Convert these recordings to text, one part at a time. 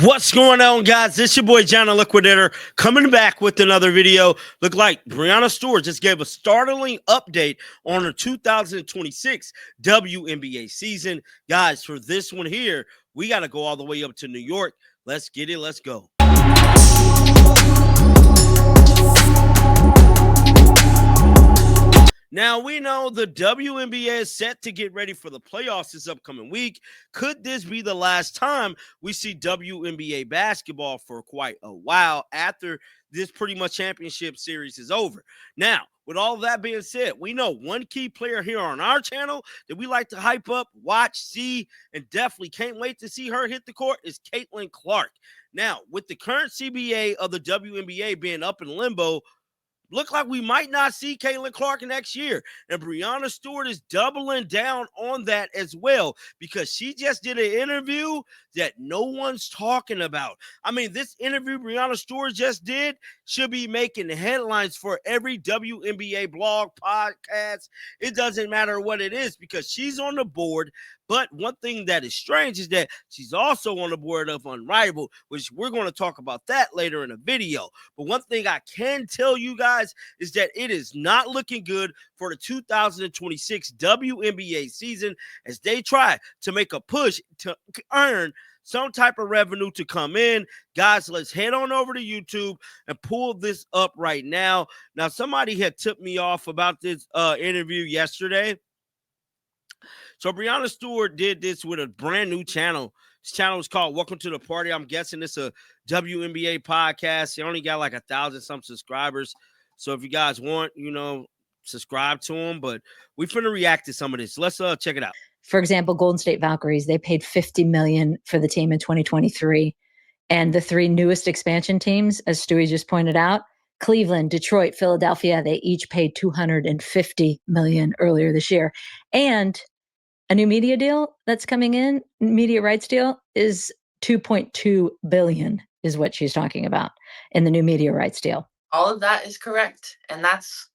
What's going on, guys? This your boy John the Liquidator coming back with another video. Look like Breanna Stewart just gave a startling update on her 2026 WNBA season. Guys, for this one here, we got to go all the way up to New York. Let's get it. Let's go. Now, we know the WNBA is set to get ready for the playoffs this upcoming week. Could this be the last time we see WNBA basketball for quite a while after this pretty much championship series is over? Now, with all of that being said, we know one key player here on our channel that we like to hype up, watch, see, and definitely can't wait to see her hit the court is Caitlin Clark. Now, with the current CBA of the WNBA being up in limbo, look like we might not see Caitlin Clark next year. And Breanna Stewart is doubling down on that as well because she just did an interview that no one's talking about. I mean, this interview Breanna Stewart just did should be making headlines for every WNBA blog, podcast. It doesn't matter what it is because she's on the board. But one thing that is strange is that she's also on the board of Unrivaled, which we're going to talk about that later in the video. But one thing I can tell you guys is that it is not looking good for the 2026 WNBA season as they try to make a push to earn some type of revenue to come in. Guys, let's head on over to YouTube and pull this up right now. Now, somebody had tipped me off about this interview yesterday. So Breanna Stewart did this with a brand new channel. This channel is called Welcome to the Party. I'm guessing it's a WNBA podcast. They only got like 1,000-some subscribers. So if you guys want, subscribe to them. But we're finna react to some of this. Let's check it out. For example, Golden State Valkyries, they paid $50 million for the team in 2023. And the three newest expansion teams, as Stewie just pointed out, Cleveland, Detroit, Philadelphia, they each paid $250 million earlier this year. And a new media deal that's coming in, media rights deal, is $2.2 billion is what she's talking about in the new media rights deal. All of that is correct. And that's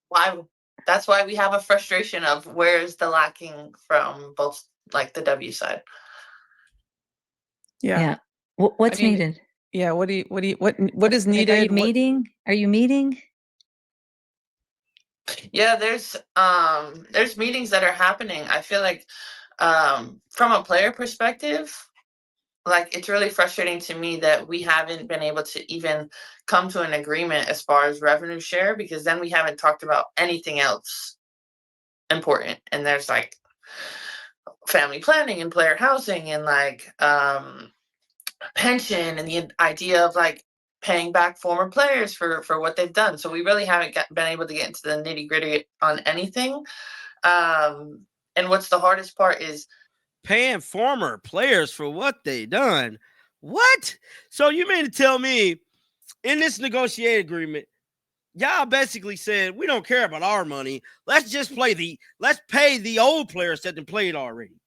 why we have a frustration of where's the lacking from both, like the W side. Yeah. What's needed? Yeah. What is needed? Are you meeting? Yeah, there's meetings that are happening. I feel like from a player perspective, like it's really frustrating to me that we haven't been able to even come to an agreement as far as revenue share, because then we haven't talked about anything else important. And there's like family planning and player housing and like pension and the idea of like paying back former players for what they've done. So we really haven't been able to get into the nitty gritty on anything. And what's the hardest part is paying former players for what they done. What? So you mean to tell me in this negotiated agreement, y'all basically said, we don't care about our money. Let's pay the old players that have played already.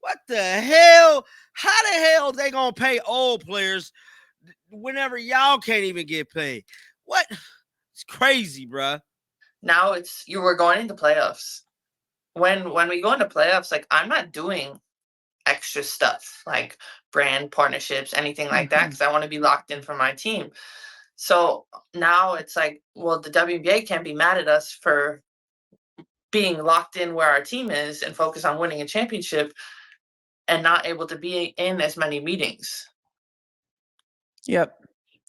What the hell? How the hell they gonna pay old players whenever y'all can't even get paid? What? It's crazy, bruh. Now we're going into playoffs. When we go into playoffs, like I'm not doing extra stuff like brand partnerships, anything like that, because I want to be locked in for my team. So now it's like, well, the WNBA can't be mad at us for being locked in where our team is and focus on winning a championship and not able to be in as many meetings. Yep.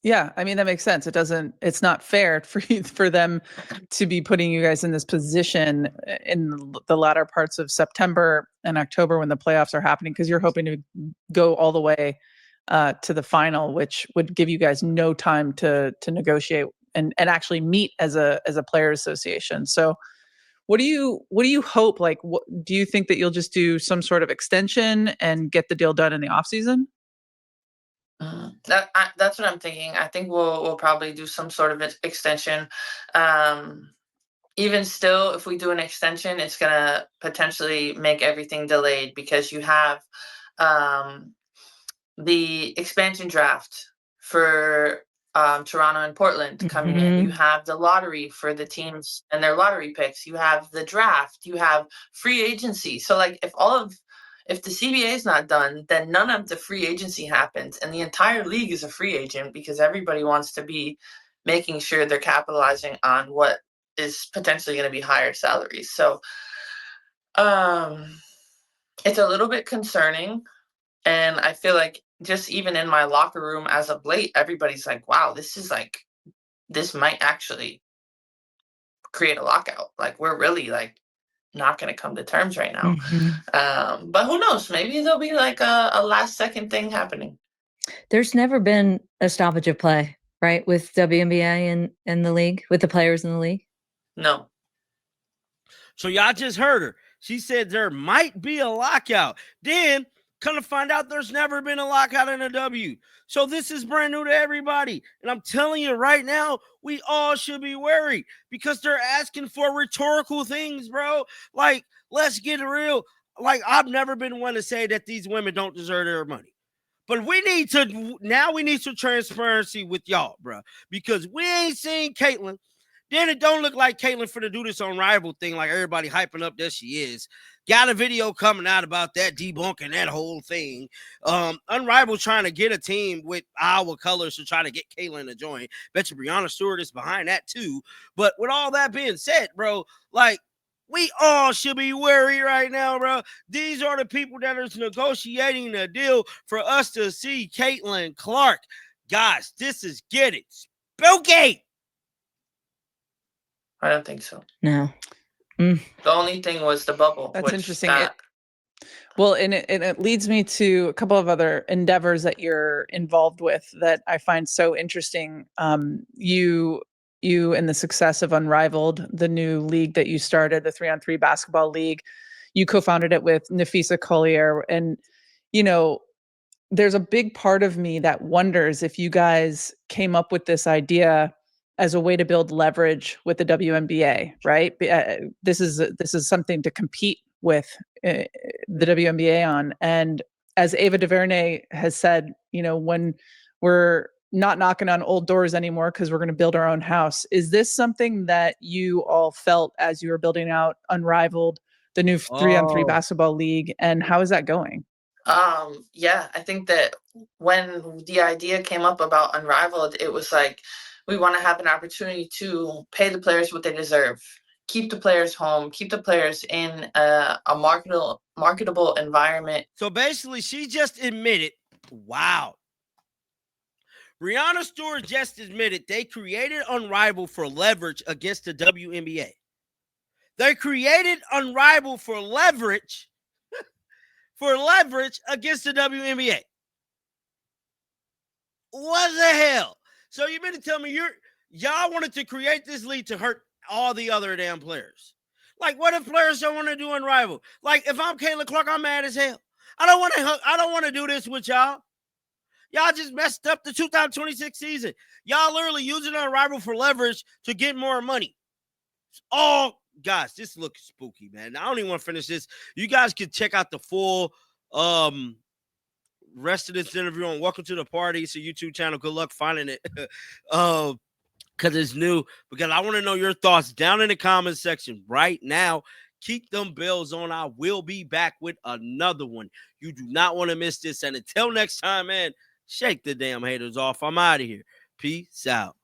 Yeah. I mean, that makes sense. It's not fair for them to be putting you guys in this position in the latter parts of September and October when the playoffs are happening, because you're hoping to go all the way to the final, which would give you guys no time to negotiate and actually meet as a player association. So what do you hope? Like, do you think that you'll just do some sort of extension and get the deal done in the off season? That's what I'm thinking. I think we'll probably do some sort of extension. Even still, if we do an extension, it's gonna potentially make everything delayed because you have the expansion draft for Toronto and Portland coming in. You have the lottery for the teams and their lottery picks. You have the draft. You have free agency. So like if if the CBA is not done, then none of the free agency happens, and the entire league is a free agent because everybody wants to be making sure they're capitalizing on what is potentially going to be higher salaries. So it's a little bit concerning, and I feel like just even in my locker room as of late, everybody's like, wow, this might actually create a lockout. Like, we're really like not going to come to terms right now. But who knows? Maybe there'll be like a last second thing happening. There's never been a stoppage of play, right, with WNBA and the league, with the players in the league? No. So y'all just heard her. She said there might be a lockout. Then come to find out there's never been a lockout in a W. So this is brand new to everybody. And I'm telling you right now, we all should be worried because they're asking for rhetorical things, bro. Like, let's get real. Like, I've never been one to say that these women don't deserve their money. But we need some transparency with y'all, bro, because we ain't seen Caitlyn. Then it don't look like Caitlyn for to do this Unrivaled thing like everybody hyping up that she is. Got a video coming out about that, debunking that whole thing. Unrivaled trying to get a team with our colors to try to get Caitlyn to join. Bet you Breanna Stewart is behind that too. But with all that being said, bro, like, we all should be worried right now, bro. These are the people that are negotiating the deal for us to see Caitlyn Clark. Guys, this is getting spooky. I don't think so. No. The only thing was the bubble. That's interesting. And it leads me to a couple of other endeavors that you're involved with that I find so interesting. You and the success of Unrivaled, the new league that you started, the 3-on-3 basketball league, you co-founded it with Nafisa Collier. And, you know, there's a big part of me that wonders if you guys came up with this idea as a way to build leverage with the WNBA, right? This is something to compete with the WNBA on. And as Ava DuVernay has said, you know, when we're not knocking on old doors anymore because we're going to build our own house. Is this something that you all felt as you were building out Unrivaled, the new 3-on-3 basketball league, and how is that going? Yeah, I think that when the idea came up about Unrivaled, it was like, we want to have an opportunity to pay the players what they deserve, keep the players home, keep the players in a marketable environment. So basically, she just admitted, wow. Breanna Stewart just admitted they created Unrivaled for leverage against the WNBA. They created Unrivaled for leverage against the WNBA. What the hell? So you mean to tell me y'all wanted to create this league to hurt all the other damn players? Like, what if players don't want to do Unrivaled? Like, if I'm Caitlyn Clark, I'm mad as hell. I don't want to do this with y'all. Y'all just messed up the 2026 season. Y'all literally using Unrivaled for leverage to get more money. Oh, guys, this looks spooky, man. I don't even want to finish this. You guys can check out the full rest of this interview on Welcome to the Party. It's a YouTube channel. Good luck finding it. Because it's new. Because I want to know your thoughts down in the comment section right now. Keep them bells on. I will be back with another one. You do not want to miss this. And until next time, man, shake the damn haters off. I'm out of here. Peace out.